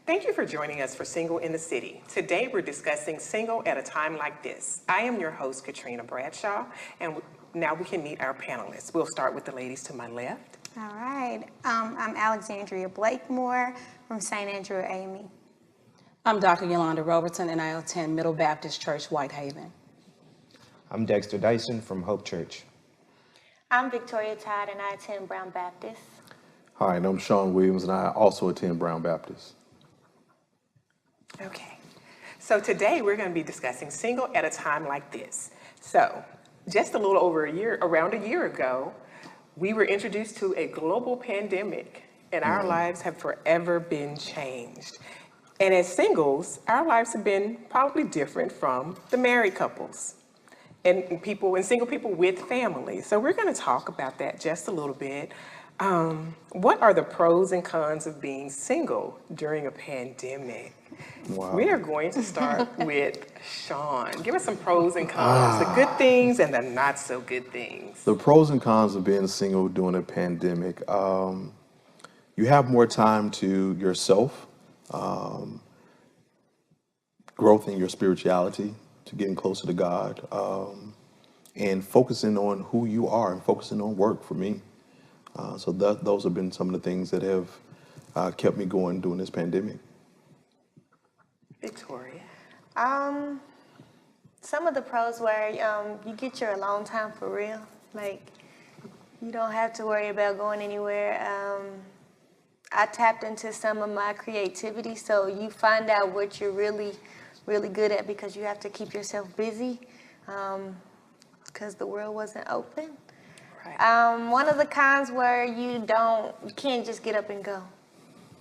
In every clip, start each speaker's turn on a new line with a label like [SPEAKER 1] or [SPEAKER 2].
[SPEAKER 1] Thank you for joining us for Single in the City. Today we're discussing Single at a Time Like This. I am your host, Katrina Bradshaw, and now we can meet our panelists. We'll start with the ladies to my left.
[SPEAKER 2] All right. I'm Alexandria Blakemore from St. Andrew AME.
[SPEAKER 3] I'm Dr. Yolanda Robertson, and I attend Middle Baptist Church, Whitehaven.
[SPEAKER 4] I'm Dexter Dyson from Hope Church.
[SPEAKER 5] I'm Victoria Todd, and I attend Brown Baptist.
[SPEAKER 6] Hi, and I'm Sean Williams, and I also attend Brown Baptist.
[SPEAKER 1] Okay, so today we're going to be discussing Single at a Time Like This. So, just a little over around a year ago, we were introduced to a global pandemic, and our lives have forever been changed. And as singles, our lives have been probably different from the married couples and single people with families. So we're going to talk about that just a little bit. What are the pros and cons of being single during a pandemic? Wow. We are going to start with Sean. Give us some pros and cons, the good things and the not so good things.
[SPEAKER 6] The pros and cons of being single during a pandemic. You have more time to yourself, growth in your spirituality, to getting closer to God, and focusing on who you are and focusing on work for me. So those have been some of the things that have kept me going during this pandemic.
[SPEAKER 1] Victoria.
[SPEAKER 5] Some of the pros were you get your alone time for real. Like, you don't have to worry about going anywhere. I tapped into some of my creativity, so you find out what you're really, really good at because you have to keep yourself busy because the world wasn't open. Right. One of the cons were you can't just get up and go.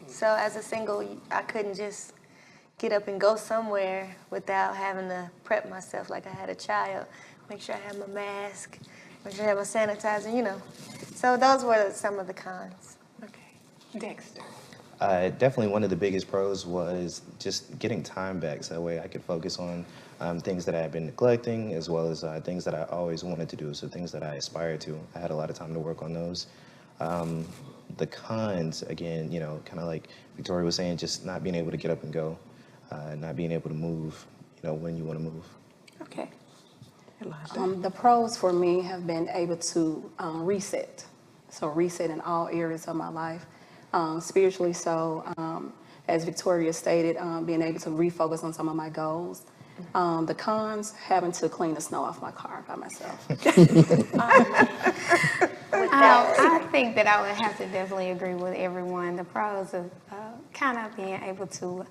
[SPEAKER 5] So as a single, I couldn't just get up and go somewhere without having to prep myself like I had a child. Make sure I have my mask, make sure I have my sanitizer, you know. So those were some of the cons.
[SPEAKER 1] Okay. Dexter.
[SPEAKER 4] Definitely one of the biggest pros was just getting time back, so that way I could focus on things that I had been neglecting, as well as things that I always wanted to do, so things that I aspired to. I had a lot of time to work on those. The cons, again, you know, kind of like Victoria was saying, just not being able to get up and go, not being able to move, you know, when you want to move.
[SPEAKER 1] Okay.
[SPEAKER 3] The pros for me have been able to reset. So reset in all areas of my life. Spiritually, so as Victoria stated, being able to refocus on some of my goals. The cons, having to clean the snow off my car by myself.
[SPEAKER 2] I think that I would have to definitely agree with everyone. The pros of kind of being able to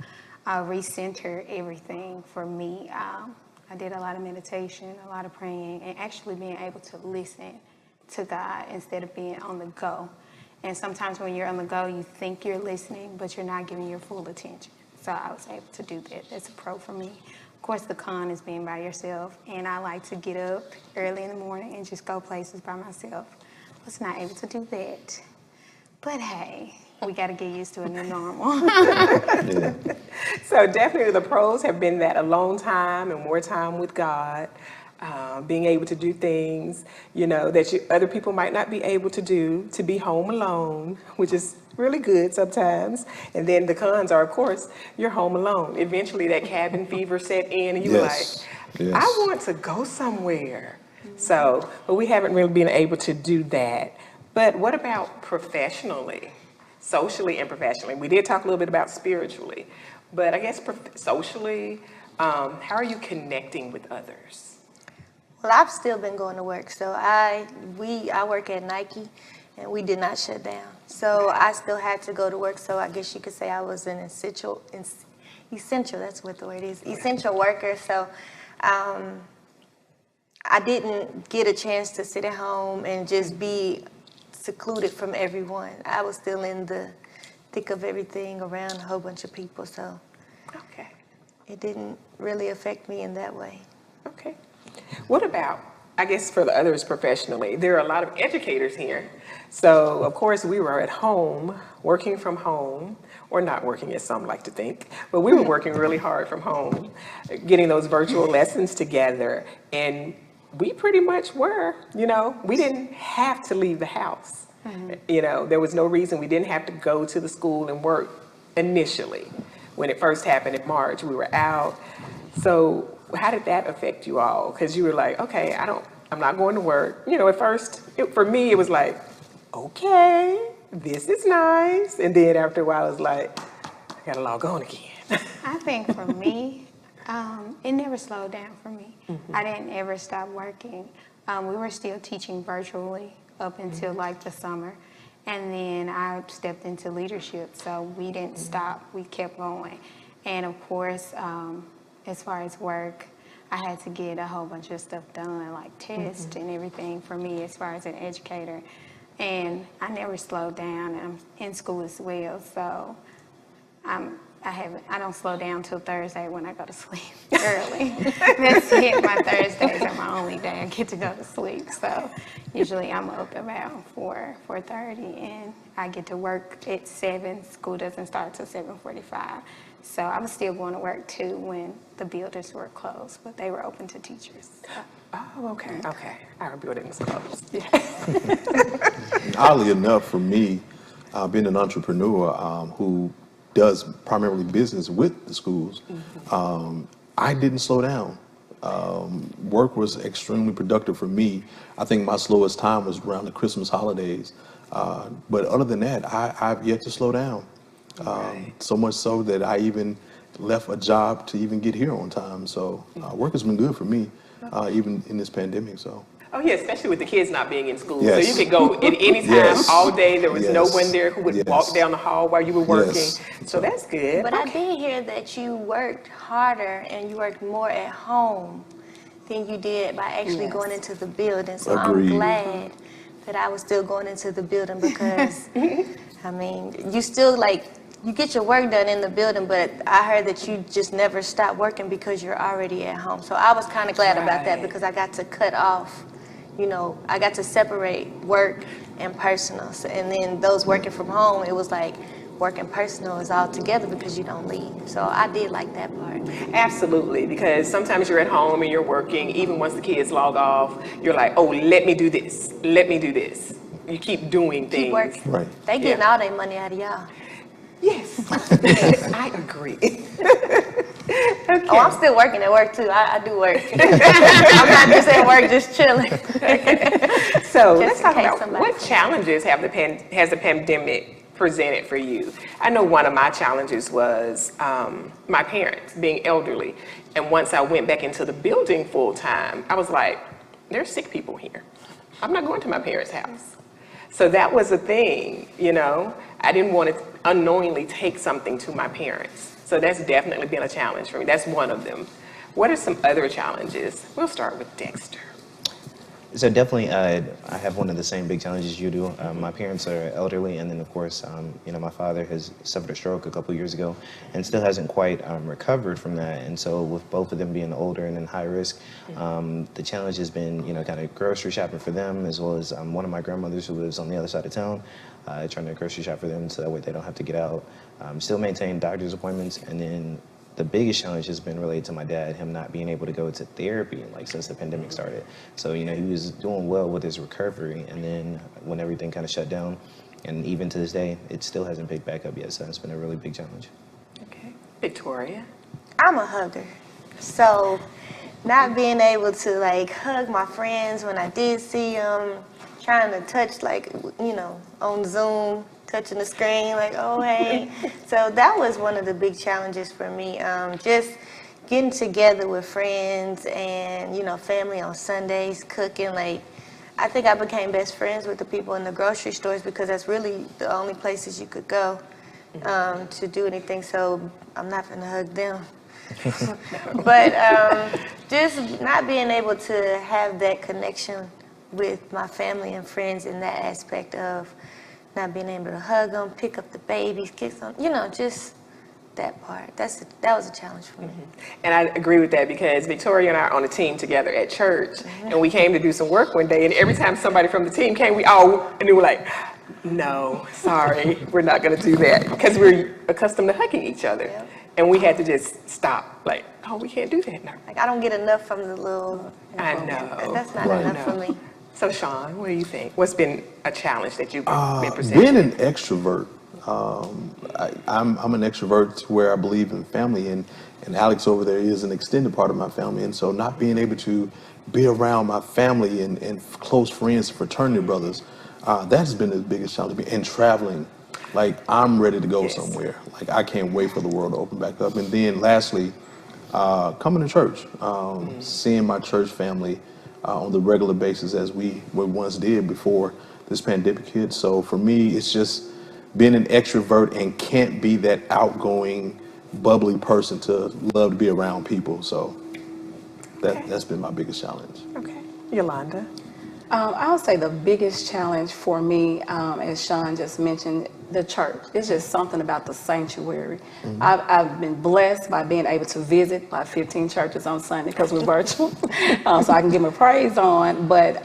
[SPEAKER 2] recenter everything for me. I did a lot of meditation, a lot of praying, and actually being able to listen to God instead of being on the go. And sometimes when you're on the go, you think you're listening, but you're not giving your full attention. So I was able to do that. That's a pro for me. Of course, the con is being by yourself. And I like to get up early in the morning and just go places by myself. I was not able to do that. But hey, we got to get used to a new normal.
[SPEAKER 1] Yeah. So definitely the pros have been that alone time and more time with God. Being able to do things, you know, that other people might not be able to do, to be home alone, which is really good sometimes. And then the cons are, of course, you're home alone. Eventually that cabin fever set in and you're like, I want to go somewhere. So, but we haven't really been able to do that. But what about professionally, socially and professionally? We did talk a little bit about spiritually, but I guess socially, how are you connecting with others?
[SPEAKER 5] Well, I've still been going to work, so I work at Nike, and we did not shut down. So I still had to go to work. So I guess you could say I was an essential. That's what the word is. Essential worker. So I didn't get a chance to sit at home and just be secluded from everyone. I was still in the thick of everything around a whole bunch of people. So it didn't really affect me in that way.
[SPEAKER 1] Okay. What about, I guess for the others professionally, there are a lot of educators here. So of course we were at home, working from home, or not working as some like to think, but we were working really hard from home, getting those virtual lessons together. And we pretty much were, you know, we didn't have to leave the house. You know, there was no reason we didn't have to go to the school and work initially. when it first happened in March. We were out. So how did that affect you all? Because you were like, okay, I'm not going to work. You know, at first, for me, it was like, okay, this is nice. And then after a while, it was like, I got to log on again.
[SPEAKER 2] I think for me, it never slowed down for me. I didn't ever stop working. We were still teaching virtually up until like the summer. And then I stepped into leadership, so we didn't stop. We kept going. And of course, as far as work, I had to get a whole bunch of stuff done, like tests and everything for me as far as an educator. And I never slowed down, and I'm in school as well, so I don't slow down till Thursday when I go to sleep early. That's it. My Thursdays are my only day I get to go to sleep. So usually I'm up about 4:30, and I get to work at 7. School doesn't start till 7:45. So I was still going to work too when the buildings were closed, but they were open to teachers.
[SPEAKER 1] Oh, okay. Our building was closed. Yeah.
[SPEAKER 6] Oddly enough, for me, being an entrepreneur who does primarily business with the schools, I didn't slow down. Work was extremely productive for me. I think my slowest time was around the Christmas holidays. But other than that, I've yet to slow down. So much so that I even left a job to even get here on time. So work has been good for me, even in this pandemic. So.
[SPEAKER 1] Oh, yeah, especially with the kids not being in school.
[SPEAKER 6] Yes.
[SPEAKER 1] So you could go at any time,
[SPEAKER 6] Yes.
[SPEAKER 1] all day. There was no
[SPEAKER 6] Yes.
[SPEAKER 1] one there who would
[SPEAKER 6] Yes.
[SPEAKER 1] walk down the hall while you were working.
[SPEAKER 6] Yes.
[SPEAKER 1] So that's good.
[SPEAKER 5] But I did hear that you worked harder and you worked more at home than you did by actually going into the building. So
[SPEAKER 6] Agreed.
[SPEAKER 5] I'm glad that I was still going into the building because, I mean, you still you get your work done in the building, but I heard that you just never stop working because you're already at home. So I was kind of glad about that
[SPEAKER 1] Right.
[SPEAKER 5] because I got to cut off, I got to separate work and personal. So, and then those working from home, it was like work and personal is all together because you don't leave. So I did like that part.
[SPEAKER 1] Absolutely, because sometimes you're at home and you're working. Even once the kids log off, you're like, oh, let me do this. Let me do this. You keep doing things.
[SPEAKER 5] Keep working.
[SPEAKER 6] Right.
[SPEAKER 5] They getting all their money out of y'all.
[SPEAKER 1] Yes, I agree. Okay.
[SPEAKER 5] Oh, I'm still working at work too. I do work. I'm not just at work, just chilling.
[SPEAKER 1] So let's
[SPEAKER 5] Just in
[SPEAKER 1] talk
[SPEAKER 5] case
[SPEAKER 1] about
[SPEAKER 5] somebody-
[SPEAKER 1] what challenges has the pandemic presented for you? I know one of my challenges was my parents being elderly. And once I went back into the building full time, I was like, there's sick people here. I'm not going to my parents' house. So that was a thing, I didn't want to unknowingly take something to my parents. So that's definitely been a challenge for me. That's one of them. What are some other challenges? We'll start with Dexter.
[SPEAKER 4] So definitely, I have one of the same big challenges you do. My parents are elderly, and then of course, my father has suffered a stroke a couple years ago, and still hasn't quite recovered from that. And so, with both of them being older and in high risk, the challenge has been, kind of grocery shopping for them, as well as one of my grandmothers who lives on the other side of town, trying to grocery shop for them so that way they don't have to get out. Still maintain doctor's appointments, and then the biggest challenge has been related to my dad, him not being able to go to therapy since the pandemic started. So, he was doing well with his recovery, and then when everything kind of shut down, and even to this day, it still hasn't picked back up yet. So it's been a really big challenge.
[SPEAKER 1] Okay. Victoria.
[SPEAKER 5] I'm a hugger. So not being able to hug my friends when I did see them, trying to touch on Zoom, touching the screen oh hey. So that was one of the big challenges for me. Just getting together with friends and family on Sundays, cooking. I think I became best friends with the people in the grocery stores because that's really the only places you could go to do anything. So I'm not gonna hug them. But just not being able to have that connection with my family and friends in that aspect of not being able to hug them, pick up the babies, kiss them, just that part. That was a challenge for me.
[SPEAKER 1] And I agree with that because Victoria and I are on a team together at church, and we came to do some work one day, and every time somebody from the team came, we were like, no, sorry, we're not going to do that because we're accustomed to hugging each other.
[SPEAKER 5] Yep.
[SPEAKER 1] And we had to just stop, we can't do that now.
[SPEAKER 5] I don't get enough from the little.
[SPEAKER 1] I know.
[SPEAKER 5] That's not
[SPEAKER 6] Right.
[SPEAKER 5] enough for me.
[SPEAKER 1] So Sean, what do you think? What's been a challenge that you've been presented?
[SPEAKER 6] Being an extrovert, I'm an extrovert to where I believe in family, and Alex over there is an extended part of my family. And so not being able to be around my family and close friends, fraternity brothers, that has been the biggest challenge. And traveling, like I'm ready to go
[SPEAKER 1] Yes.
[SPEAKER 6] somewhere. Like I can't wait for the world to open back up. And then lastly, coming to church, seeing my church family on the regular basis as we once did before this pandemic hit. So for me, it's just being an extrovert and can't be that outgoing, bubbly person to love to be around people. So that's been my biggest challenge.
[SPEAKER 1] Okay. Yolanda?
[SPEAKER 3] I would say the biggest challenge for me, as Sean just mentioned, the church. It's just something about the sanctuary. I've been blessed by being able to visit like 15 churches on Sunday because we're virtual, so I can give my praise on. But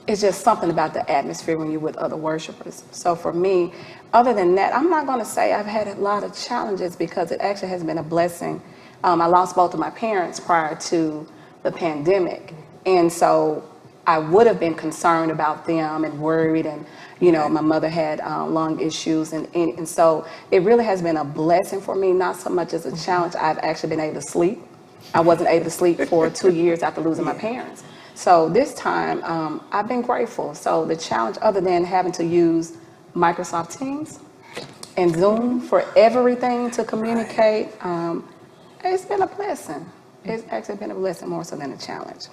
[SPEAKER 3] it's just something about the atmosphere when you're with other worshipers. So for me, other than that, I'm not going to say I've had a lot of challenges because it actually has been a blessing. I lost both of my parents prior to the pandemic, and so I would have been concerned about them and worried, and my mother had lung issues, and so it really has been a blessing for me, not so much as a challenge. I've actually been able to sleep. I wasn't able to sleep for 2 years after losing my parents. So this time, I've been grateful. So the challenge, other than having to use Microsoft Teams and Zoom for everything to communicate, it's been a blessing. It's actually been a blessing more so than a challenge.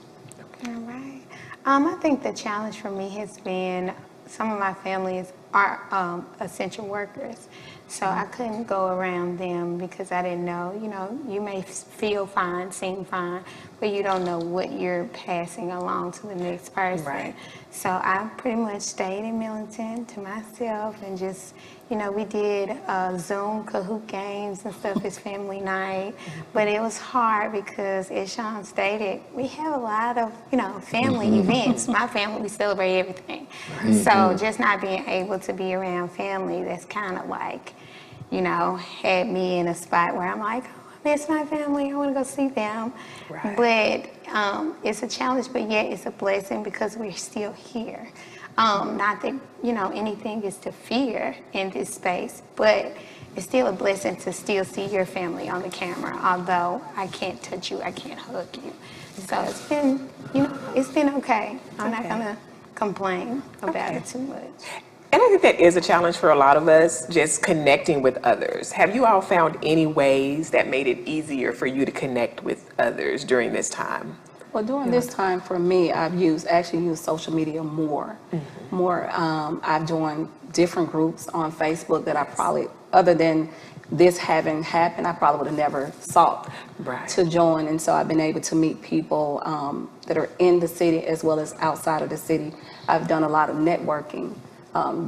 [SPEAKER 2] All right. I think the challenge for me has been some of my families are essential workers. So I couldn't go around them because I didn't know, you may feel fine, seem fine, but you don't know what you're passing along to the next person.
[SPEAKER 1] Right.
[SPEAKER 2] So I pretty much stayed in Millington to myself and just, we did Zoom Kahoot games and stuff as family night, but it was hard because, as Sean stated, we have a lot of, family events. My family, we celebrate everything. So just not being able to be around family, that's kind of like, had me in a spot where I'm like, oh, I miss my family, I want to go see them.
[SPEAKER 1] Right.
[SPEAKER 2] But it's a challenge, but yet it's a blessing because we're still here. Not that, anything is to fear in this space, but it's still a blessing to still see your family on the camera, although I can't touch you, I can't hug you. So it's been, it's been okay. I'm not going to complain about it too much.
[SPEAKER 1] And I think that is a challenge for a lot of us, just connecting with others. Have you all found any ways that made it easier for you to connect with others during this time?
[SPEAKER 3] Well, during this time for me, I've actually used social media more. I've joined different groups on Facebook that I probably, other than this having happened, I probably would have never sought to join. And so I've been able to meet people that are in the city as well as outside of the city. I've done a lot of networking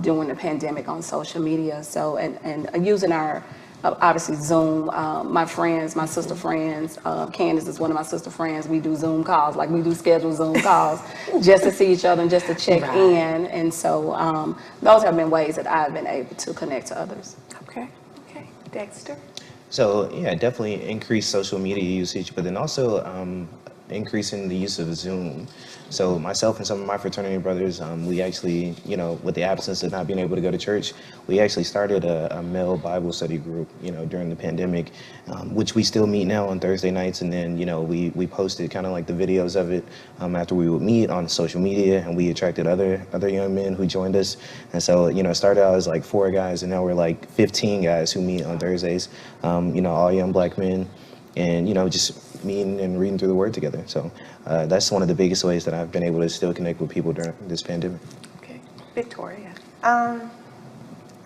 [SPEAKER 3] during the pandemic on social media. So, and using our, obviously Zoom, my friends, my sister friends, Candace is one of my sister friends. We do Zoom calls, like we do schedule Zoom calls just to see each other and just to check in. And so those have been ways that I've been able to connect to others.
[SPEAKER 1] Okay. Dexter?
[SPEAKER 4] So yeah, definitely increase social media usage, but then also increasing the use of Zoom. So myself and some of my fraternity brothers, we actually, with the absence of not being able to go to church, we actually started a male Bible study group, during the pandemic, which we still meet now on Thursday nights. And then, we posted kind of like the videos of it after we would meet on social media, and we attracted other young men who joined us. And so, it started out as like 4 guys, and now we're like 15 guys who meet on Thursdays, all young black men. And, just meeting and reading through the Word together. So that's one of the biggest ways that I've been able to still connect with people during this pandemic.
[SPEAKER 1] Okay. Victoria?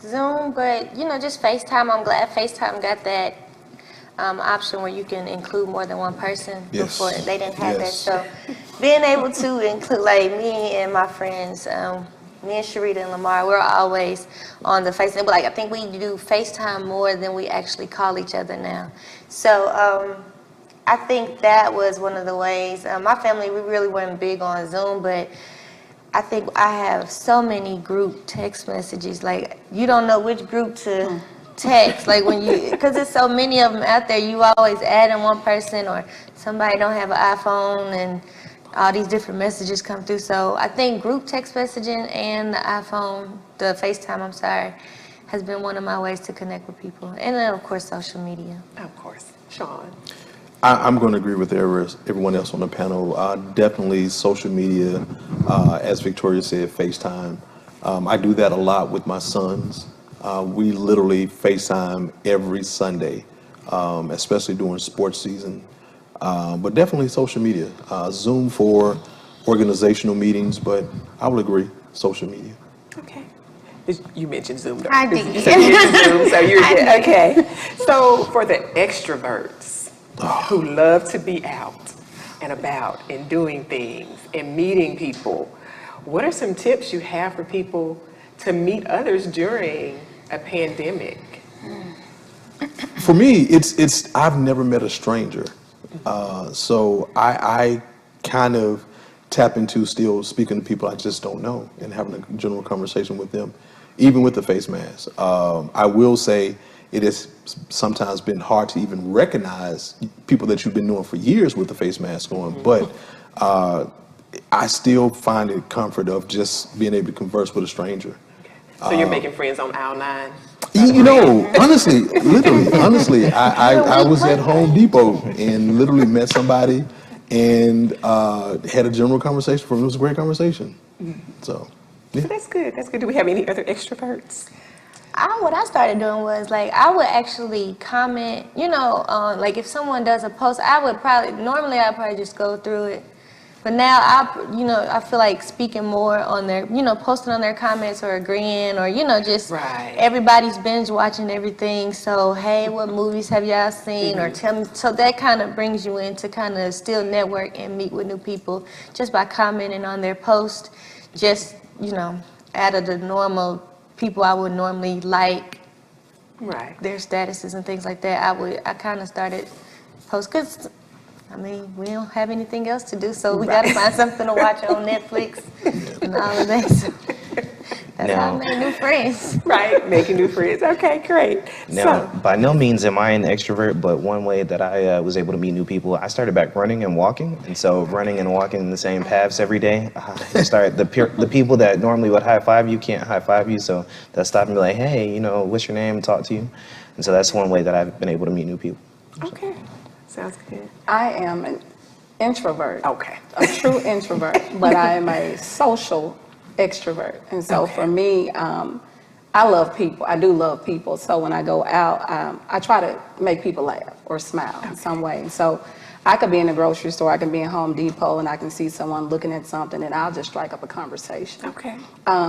[SPEAKER 5] Zoom, but, just FaceTime. I'm glad FaceTime got that option where you can include more than one person.
[SPEAKER 6] Yes.
[SPEAKER 5] Before. They didn't have that.
[SPEAKER 6] Yes.
[SPEAKER 5] So being able to include, like, me and my friends, me and Sharita and Lamar, we're always on the FaceTime. But, I think we do FaceTime more than we actually call each other now. So I think that was one of the ways. My family, we really weren't big on Zoom, but I think I have so many group text messages. Like, you don't know which group to text. Like, because there's so many of them out there, you always add in one person, or somebody don't have an iPhone, and all these different messages come through. So I think group text messaging and the FaceTime, has been one of my ways to connect with people. And then, of course, social media.
[SPEAKER 1] Of course. Sean?
[SPEAKER 6] I'm going to agree with everyone else on the panel. Definitely social media, as Victoria said, FaceTime. I do that a lot with my sons. We literally FaceTime every Sunday, especially during sports season. But definitely social media. Zoom for organizational meetings, but I would agree, social media.
[SPEAKER 1] Okay. You mentioned Zoom, though.
[SPEAKER 2] I did.
[SPEAKER 1] You said you mentioned Zoom, so you're
[SPEAKER 2] I
[SPEAKER 1] good.
[SPEAKER 2] did.
[SPEAKER 1] Okay. So for the extroverts who love to be out and about and doing things and meeting people, what are some tips you have for people to meet others during a pandemic?
[SPEAKER 6] For me, it's I've never met a stranger, so I kind of tap into still speaking to people I just don't know and having a general conversation with them, even with the face mask. I will say it has sometimes been hard to even recognize people that you've been knowing for years with the face mask on, but I still find it comfort of just being able to converse with a stranger.
[SPEAKER 1] So you're making friends on aisle 9?
[SPEAKER 6] You know, honestly, literally, honestly, I was at Home Depot and literally met somebody and had a general conversation. For me, it was a great conversation. So, yeah.
[SPEAKER 1] So that's good. That's good. Do we have any other extroverts?
[SPEAKER 5] What I started doing was like I would actually comment, like if someone does a post, I'd probably just go through it. But now I feel like speaking more on their, posting on their comments or agreeing or, just
[SPEAKER 1] Right.
[SPEAKER 5] everybody's binge watching everything. So, hey, what movies have y'all seen? Or tell me. So that kind of brings you in to kind of still network and meet with new people just by commenting on their post. Just, out of the normal people I would normally like
[SPEAKER 1] Right.
[SPEAKER 5] their statuses and things like that, I kind of started post because we don't have anything else to do, so we got to find something to watch on Netflix and all of that. So that's how I made new friends.
[SPEAKER 1] Right. Making new friends. Okay, great.
[SPEAKER 4] Now, by no means am I an extrovert, but one way that I was able to meet new people, I started back running and walking. And so running and walking in the same paths every day, the people that normally would high five you can't high five you. So that stopped me like, hey, what's your name? Talk to you. And so that's one way that I've been able to meet new people.
[SPEAKER 1] Okay. Sounds good.
[SPEAKER 3] I am an introvert.
[SPEAKER 1] Okay.
[SPEAKER 3] A true introvert, but I am a social extrovert. And so for me, I love people. I do love people. So when I go out, I try to make people laugh or smile in some way. So I could be in a grocery store, I can be in Home Depot, and I can see someone looking at something, and I'll just strike up a conversation.
[SPEAKER 1] Okay.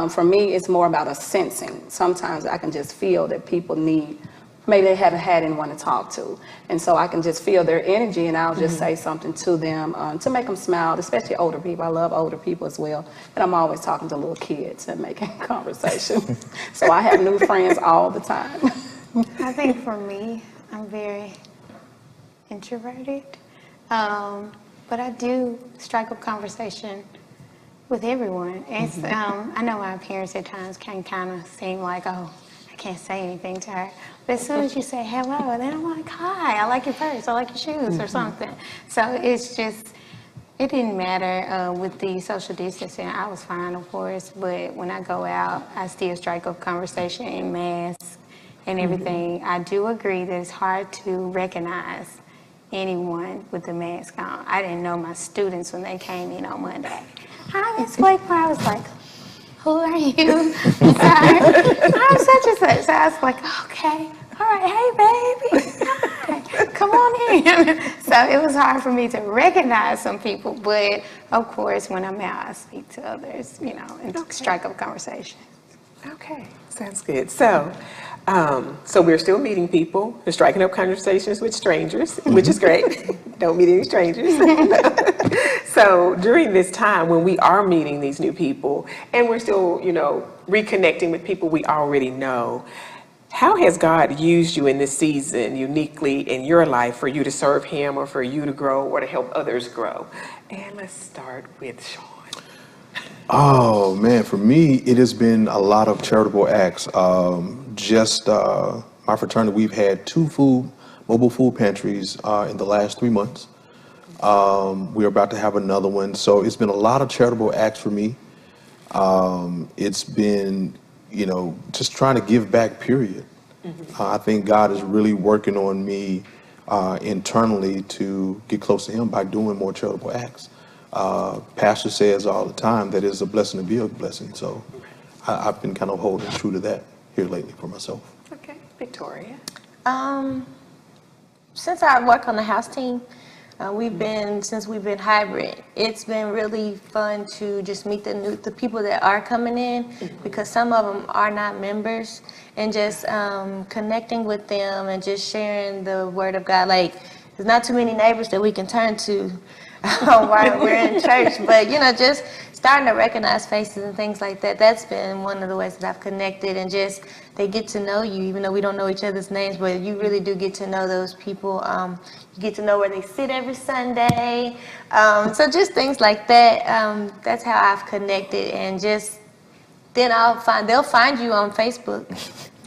[SPEAKER 3] For me, it's more about a sensing. Sometimes I can just feel that people need, maybe they haven't had anyone to talk to. And so I can just feel their energy, and I'll just say something to them to make them smile, especially older people. I love older people as well. And I'm always talking to little kids and making conversation. So I have new friends all the time.
[SPEAKER 2] I think for me, I'm very introverted. But I do strike up conversation with everyone. It's, I know my parents at times can kind of seem like, oh, I can't say anything to her. But as soon as you say hello, then I'm like, hi, I like your purse, I like your shoes or something. So it's just, it didn't matter with the social distancing. I was fine, of course, but when I go out, I still strike up conversation in masks and everything. I do agree that it's hard to recognize anyone with the mask on. I didn't know my students when they came in on Monday. Hi, Miss Blakemore. I was like, who are you? I'm sorry. I'm such and such. So I was like, okay, all right, hey, baby. Hi. Come on in. So it was hard for me to recognize some people, but of course, when I'm out, I speak to others, and strike up conversation.
[SPEAKER 1] Okay, sounds good. So we're still meeting people. We're striking up conversations with strangers, which is great. Don't meet any strangers. So during this time when we are meeting these new people and we're still, reconnecting with people we already know, how has God used you in this season uniquely in your life for you to serve Him or for you to grow or to help others grow? And let's start with Sean.
[SPEAKER 6] Oh man, for me, it has been a lot of charitable acts. My fraternity, we've had 2 mobile food pantries in the last 3 months. We're about to have another one. So it's been a lot of charitable acts for me. It's been just trying to give back, period. I think God is really working on me internally to get close to him by doing more charitable acts. Pastor says all the time that it's a blessing to be a blessing. So I've been kind of holding true to that here lately for myself.
[SPEAKER 1] Okay, Victoria.
[SPEAKER 5] Since I work on the house team, since we've been hybrid, it's been really fun to just meet the people that are coming in, because some of them are not members, and just connecting with them and just sharing the word of God. Like, there's not too many neighbors that we can turn to while we're in church, but just starting to recognize faces and things like that. That's been one of the ways that I've connected, and just they get to know you, even though we don't know each other's names, but you really do get to know those people. You get to know where they sit every Sunday. So just things like that. That's how I've connected, and just then they'll find you on Facebook.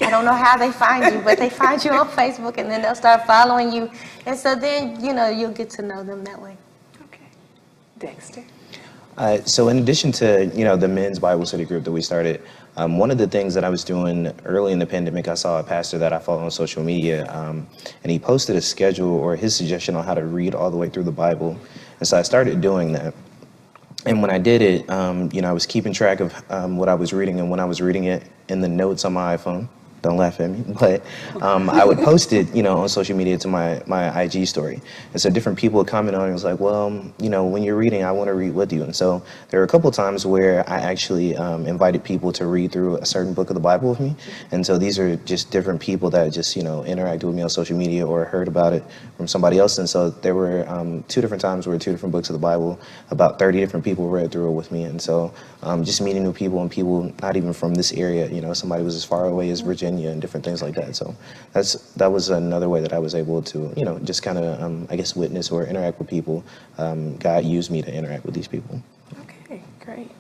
[SPEAKER 5] I don't know how they find you, but they find you on Facebook, and then they'll start following you, and so then you'll get to know them that way.
[SPEAKER 1] Okay, Dexter.
[SPEAKER 4] So in addition to, the men's Bible study group that we started, one of the things that I was doing early in the pandemic, I saw a pastor that I follow on social media, and he posted a schedule or his suggestion on how to read all the way through the Bible. And so I started doing that. And when I did it, I was keeping track of what I was reading, and when I was reading it in the notes on my iPhone. Don't laugh at me, but I would post it, on social media to my IG story. And so different people would comment on it. It was like, well, when you're reading, I want to read with you. And so there were a couple times where I actually invited people to read through a certain book of the Bible with me. And so these are just different people that just, interacted with me on social media or heard about it from somebody else. And so there were 2 different times where 2 different books of the Bible, about 30 different people read through it with me. And so just meeting new people, and people not even from this area, somebody was as far away as Virginia and different things like that. So that was another way that I was able to, just kind of, witness or interact with people. God used me to interact with these people.
[SPEAKER 1] Okay, great.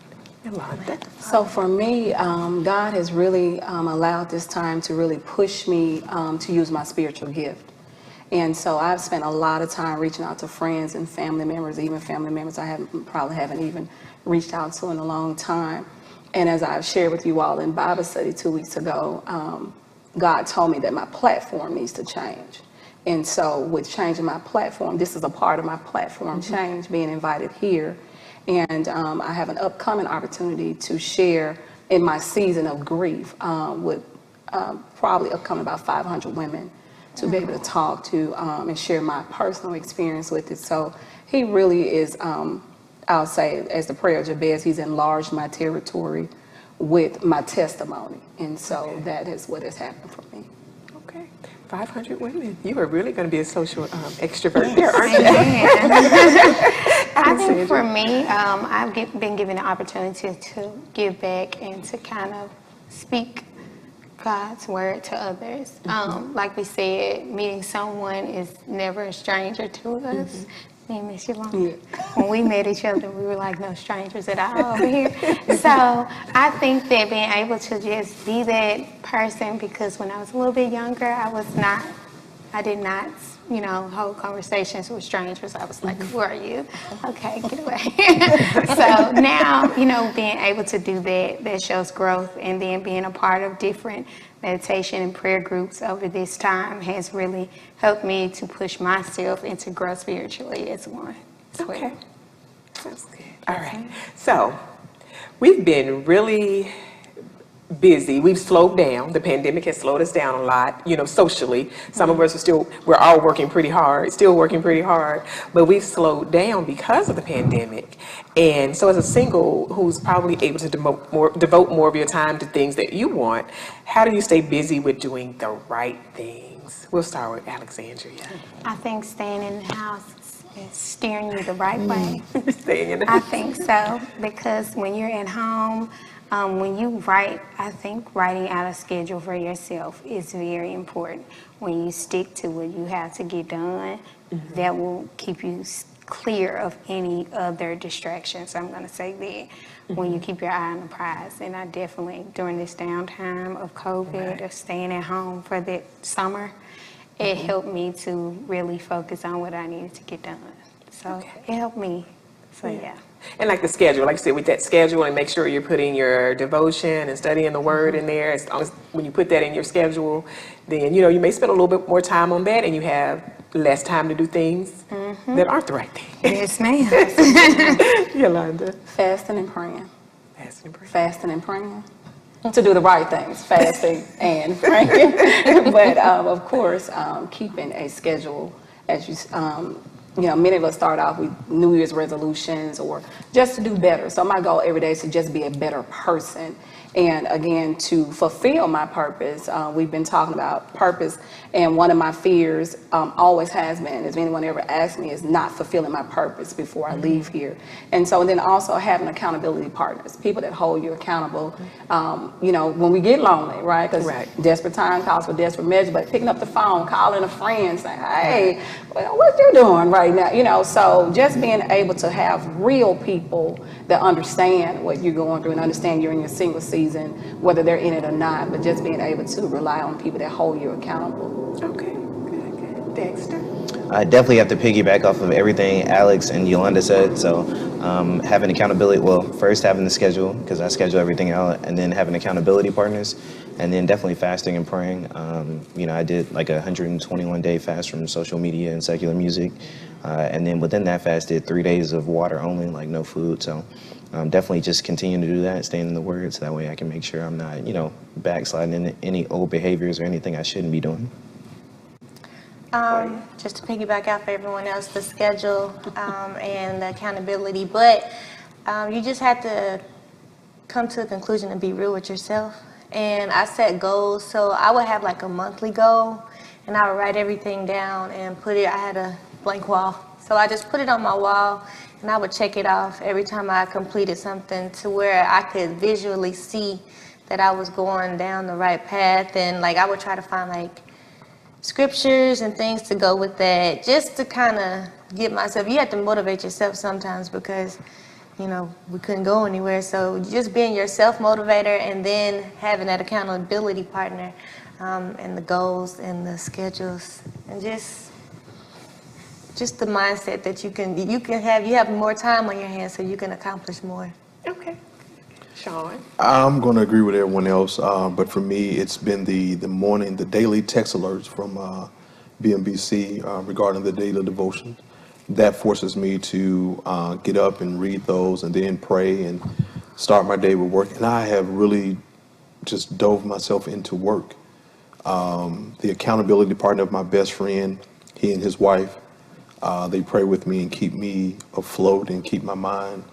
[SPEAKER 1] Yolanda.
[SPEAKER 3] So for me, God has really allowed this time to really push me to use my spiritual gift. And so I've spent a lot of time reaching out to friends and family members, even family members I probably haven't even reached out to in a long time. And as I've shared with you all in Bible study 2 weeks ago, God told me that my platform needs to change. And so with changing my platform, this is a part of my platform change, being invited here. And I have an upcoming opportunity to share in my season of grief with probably upcoming about 500 women, to be able to talk to and share my personal experience with it. So he really is, I'll say, as the prayer of Jabez, he's enlarged my territory with my testimony. And so that is what has happened for me.
[SPEAKER 1] Okay, 500 women. You are really going to be a social extrovert there, aren't you?
[SPEAKER 2] I think for me, I've been given the opportunity to give back and to kind of speak God's word to others. Like we said, meeting someone is never a stranger to us. Me and Miss Yolanda, when we met each other, we were like no strangers at all over here. So I think that being able to just be that person, because when I was a little bit younger, I did not, hold conversations with strangers. I was like, who are you? Okay, get away. So now, being able to do that shows growth, and then being a part of different meditation and prayer groups over this time has really helped me to push myself and to grow spiritually as one.
[SPEAKER 1] Okay, that's good. All right, so we've been really busy. We've slowed down. The pandemic has slowed us down a lot, socially. Some of us we're all working pretty hard, still working pretty hard, but we've slowed down because of the pandemic. And so as a single who's probably able to devote more of your time to things that you want, how do you stay busy with doing the right things? We'll start with Alexandria.
[SPEAKER 2] I think staying in the house is steering you the right way.
[SPEAKER 1] Staying in the
[SPEAKER 2] I
[SPEAKER 1] house.
[SPEAKER 2] think so, because when you're at home, when you write, I think writing out a schedule for yourself is very important. When you stick to what you have to get done, that will keep you clear of any other distractions. I'm going to say that. When you keep your eye on the prize. And I definitely, during this downtime of COVID, of staying at home for that summer, it helped me to really focus on what I needed to get done. So it helped me. So yeah.
[SPEAKER 1] And like the schedule, like I said, with that schedule, and make sure you're putting your devotion and studying the word in there. As long as when you put that in your schedule, then you may spend a little bit more time on that, and you have less time to do things that aren't the right thing.
[SPEAKER 2] Yes, ma'am.
[SPEAKER 1] Yolanda.
[SPEAKER 3] Fasting and praying.
[SPEAKER 1] Fasting and praying.
[SPEAKER 3] Fasting and praying. To do the right things, fasting and praying. But of course, keeping a schedule as many of us start off with New Year's resolutions or just to do better. So my goal every day is to just be a better person. And again, to fulfill my purpose. We've been talking about purpose, and one of my fears always has been, if anyone ever asks me, is not fulfilling my purpose before I leave here. And so then also having accountability partners, people that hold you accountable, when we get lonely, right? Because desperate time calls for desperate measures, but picking up the phone, calling a friend, saying, hey, well, what you doing right now? So just being able to have real people that understand what you're going through and understand you're in your single season, whether they're in it or not, but just being able to rely on people that hold you accountable.
[SPEAKER 1] Okay, good. Dexter?
[SPEAKER 4] I definitely have to piggyback off of everything Alex and Yolanda said. So having accountability, first having the schedule, because I schedule everything out, and then having accountability partners, and then definitely fasting and praying. I did like a 121-day fast from social media and secular music. And then within that fast, did 3 days of water only, like no food. So definitely just continuing to do that, staying in the Word, so that way I can make sure I'm not, backsliding into any old behaviors or anything I shouldn't be doing.
[SPEAKER 5] Just to piggyback off everyone else, the schedule and the accountability, but you just have to come to a conclusion and be real with yourself. And I set goals, so I would have like a monthly goal, and I would write everything down and put it. I had a blank wall, so I just put it on my wall, and I would check it off every time I completed something, to where I could visually see that I was going down the right path. And like I would try to find like scriptures and things to go with that, just to kind of get myself. You have to motivate yourself sometimes, because we couldn't go anywhere. So just being your self motivator, and then having that accountability partner, and the goals and the schedules, and just the mindset that you have more time on your hands, so you can accomplish more.
[SPEAKER 1] Okay. Sean?
[SPEAKER 6] I'm going to agree with everyone else, but for me, it's been the daily text alerts from BMBC regarding the daily devotion. That forces me to get up and read those, and then pray and start my day with work. And I have really just dove myself into work. The accountability partner of my best friend, he and his wife, they pray with me and keep me afloat and keep my mind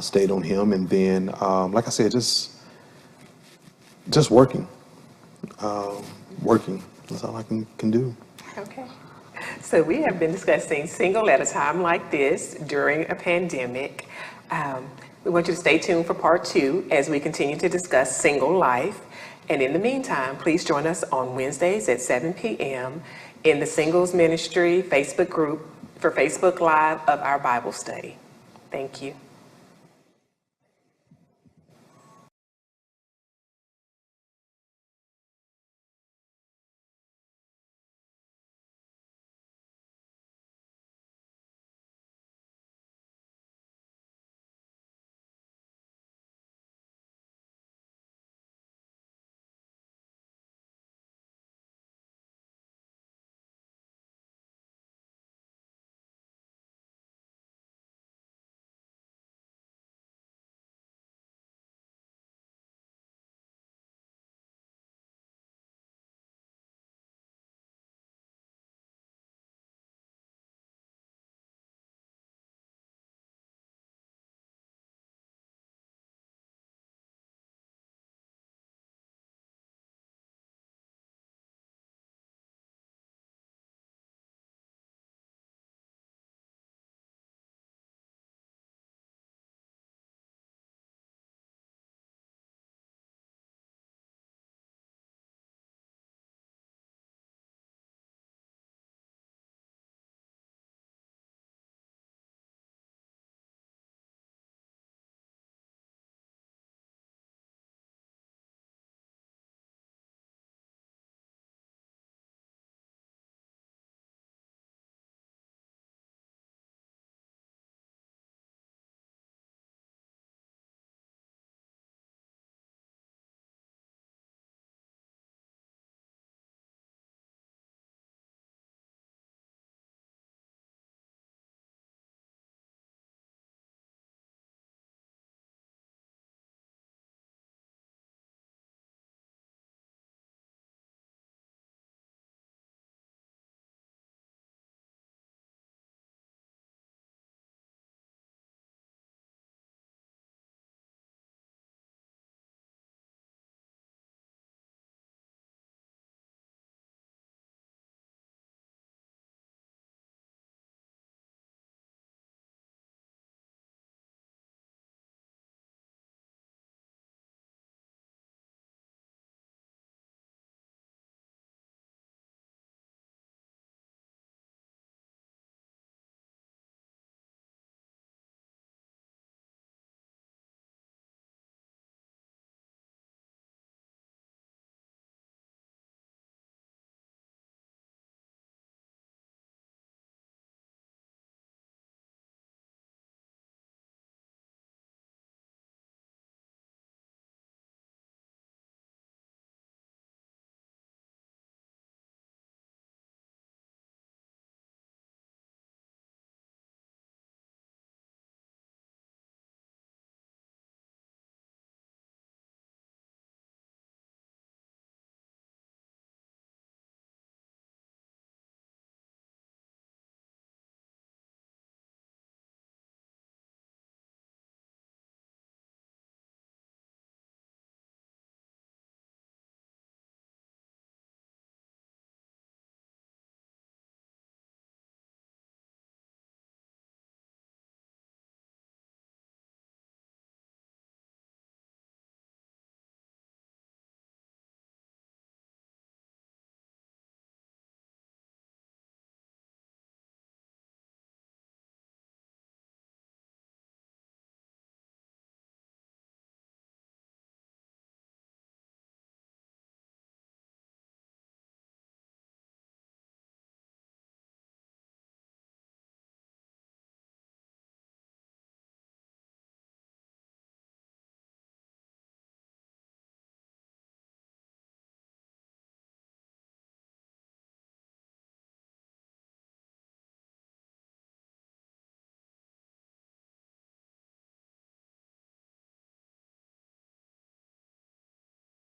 [SPEAKER 6] stayed on him. And then, like I said, just working. Working. That's all I can do.
[SPEAKER 1] Okay. So we have been discussing single at a time like this during a pandemic. We want you to stay tuned for part 2 as we continue to discuss single life. And in the meantime, please join us on Wednesdays at 7 p.m. in the Singles Ministry Facebook group for Facebook Live of our Bible study. Thank you.